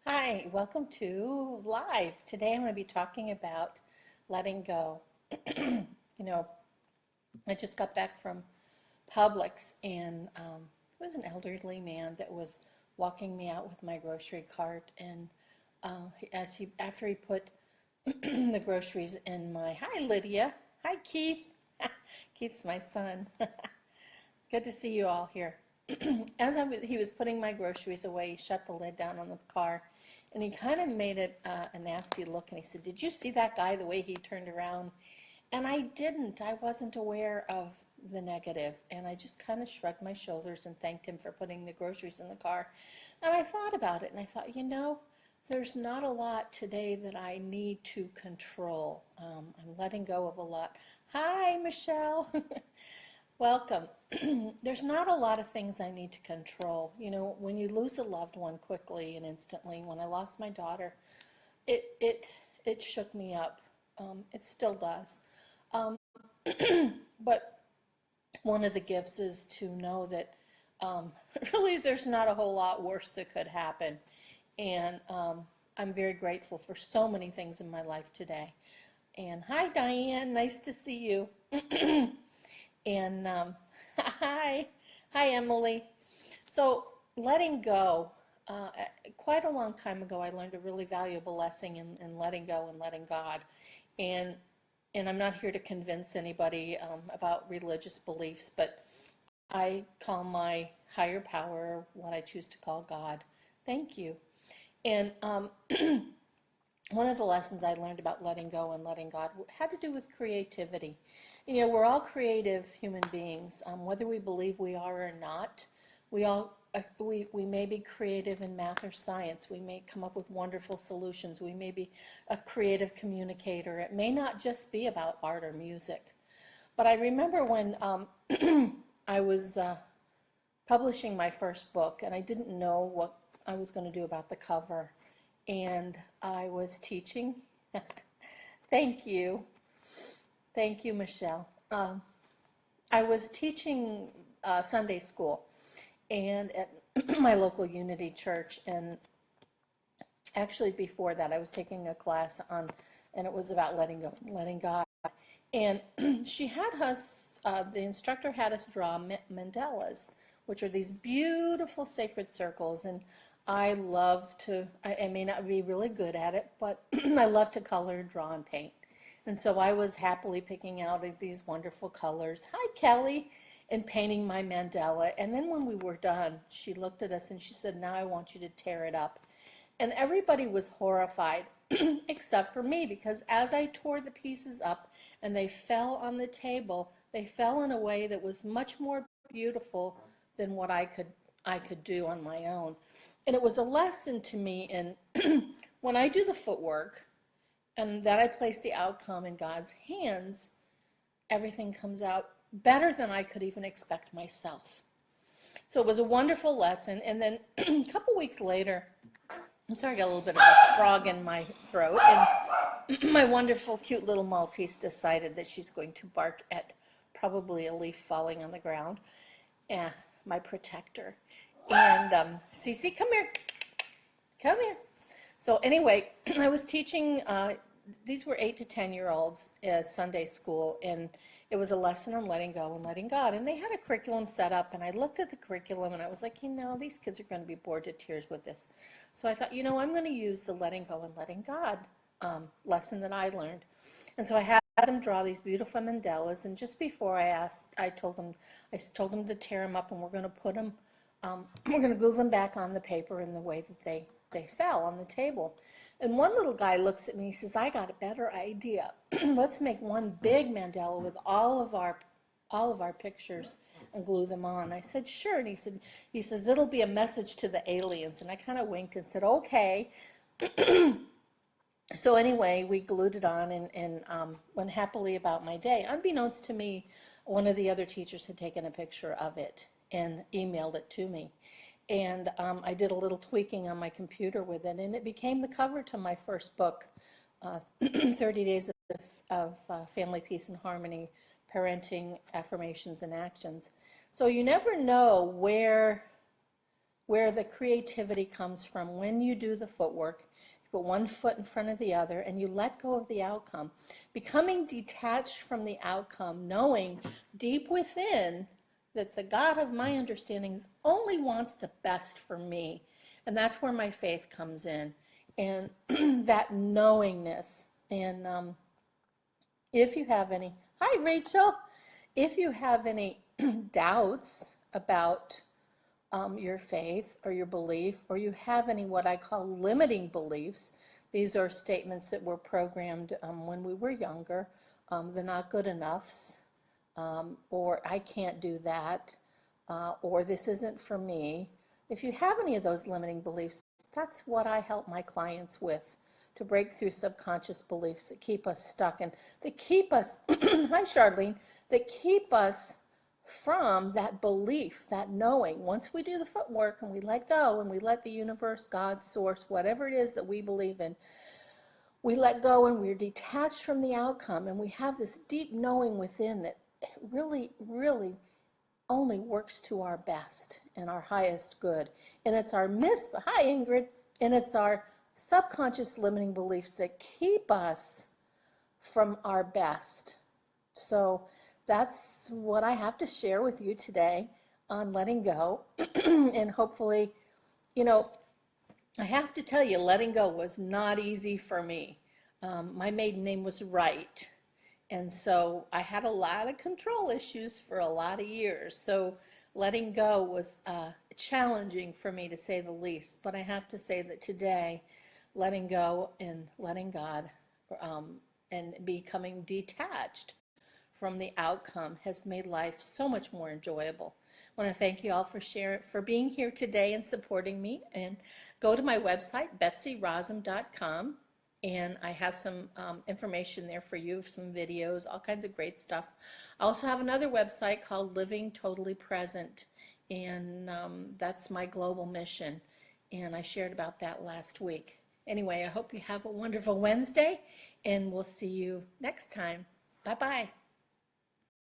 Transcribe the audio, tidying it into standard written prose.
Hi, welcome to Live. Today I'm going to be talking about letting go. You know, I just got back from Publix and there was an elderly man that was walking me out with my grocery cart, and after he put the groceries in my, hi Lydia, hi Keith, Keith's my son. Good to see you all here. He was putting my groceries away, he shut the lid down on the car, and he kind of made it a nasty look, and he said, "Did you see that guy, the way he turned around?" And I didn't. I wasn't aware of the negative, and I just kind of shrugged my shoulders and thanked him for putting the groceries in the car. And I thought about it, and I thought, there's not a lot today that I need to control. I'm letting go of a lot. Hi, Michelle. Welcome. There's not a lot of things I need to control. When you lose a loved one quickly and instantly, when I lost my daughter, it shook me up. It still does. But one of the gifts is to know that really there's not a whole lot worse that could happen. And I'm very grateful for so many things in my life today. And hi, Diane. Nice to see you. And hi, Emily. So letting go, quite a long time ago, I learned a really valuable lesson in letting go and letting God. And I'm not here to convince anybody about religious beliefs, but I call my higher power what I choose to call God. Thank you. And one of the lessons I learned about letting go and letting God had to do with creativity. We're all creative human beings, whether we believe we are or not. We may be creative in math or science. We may come up with wonderful solutions. We may be a creative communicator. It may not just be about art or music. But I remember when I was publishing my first book, and I didn't know what I was going to do about the cover. And I was teaching. Thank you. Thank you, Michelle. I was teaching Sunday school and at my local Unity church, and actually before that I was taking a class on, and it was about letting go, letting God. And she had us, the instructor had us draw mandalas, which are these beautiful sacred circles. And I love to, I may not be really good at it, but I love to color, draw, and paint. And so I was happily picking out these wonderful colors. Hi, Kelly. And painting my mandala. And then when we were done, she looked at us and she said, "Now I want you to tear it up." And everybody was horrified, except for me, because as I tore the pieces up and they fell on the table, they fell in a way that was much more beautiful than what I could do on my own. And it was a lesson to me in when I do the footwork and that I place the outcome in God's hands, everything comes out better than I could even expect myself. So it was a wonderful lesson. And then a couple weeks later, I'm sorry, I got a little bit of a frog in my throat, and my wonderful, cute little Maltese decided that she's going to bark at probably a leaf falling on the ground. My protector. And Cece, come here. Come here. So anyway, I was teaching, these were 8 to 10-year-olds at Sunday school, and it was a lesson on letting go and letting God. And they had a curriculum set up, and I looked at the curriculum, and I was like, these kids are going to be bored to tears with this. So I thought, I'm going to use the letting go and letting God lesson that I learned. And so I had them draw these beautiful mandalas, and just before I told them to tear them up, and we're going to put them, we're going to glue them back on the paper in the way that they fell on the table. And one little guy looks at me, he says, "I got a better idea. Let's make one big mandala with all of our pictures and glue them on." I said, "Sure." And he says, "It'll be a message to the aliens." And I kind of winked and said, "Okay." So anyway, we glued it on and went happily about my day. Unbeknownst to me, one of the other teachers had taken a picture of it and emailed it to me. And I did a little tweaking on my computer with it, and it became the cover to my first book, 30 Days of Family Peace and Harmony, Parenting, Affirmations, and Actions. So you never know where where the creativity comes from. When you do the footwork, you put one foot in front of the other and you let go of the outcome. Becoming detached from the outcome, knowing deep within that the God of my understandings only wants the best for me. And that's where my faith comes in. And that knowingness. And if you have any, hi Rachel, if you have any doubts about your faith or your belief, or you have any what I call limiting beliefs, these are statements that were programmed when we were younger, the not good enoughs, or I can't do that, or this isn't for me. If you have any of those limiting beliefs, that's what I help my clients with, to break through subconscious beliefs that keep us stuck and that keep us, hi Charlene, that keep us from that belief, that knowing. Once we do the footwork and we let go and we let the universe, God, source, whatever it is that we believe in, we let go and we're detached from the outcome, and we have this deep knowing within that really, really only works to our best and our highest good. And it's our hi Ingrid, and it's our subconscious limiting beliefs that keep us from our best. So that's what I have to share with you today on letting go. And hopefully, I have to tell you, letting go was not easy for me. My maiden name was Wright. And so I had a lot of control issues for a lot of years. So letting go was challenging for me, to say the least. But I have to say that today, letting go and letting God and becoming detached from the outcome has made life so much more enjoyable. I want to thank you all for being here today and supporting me. And go to my website, betsyrosum.com, and I have some information there for you, some videos, all kinds of great stuff. I also have another website called Living Totally Present, and that's my global mission, and I shared about that last week. Anyway, I hope you have a wonderful Wednesday, and we'll see you next time. Bye-bye.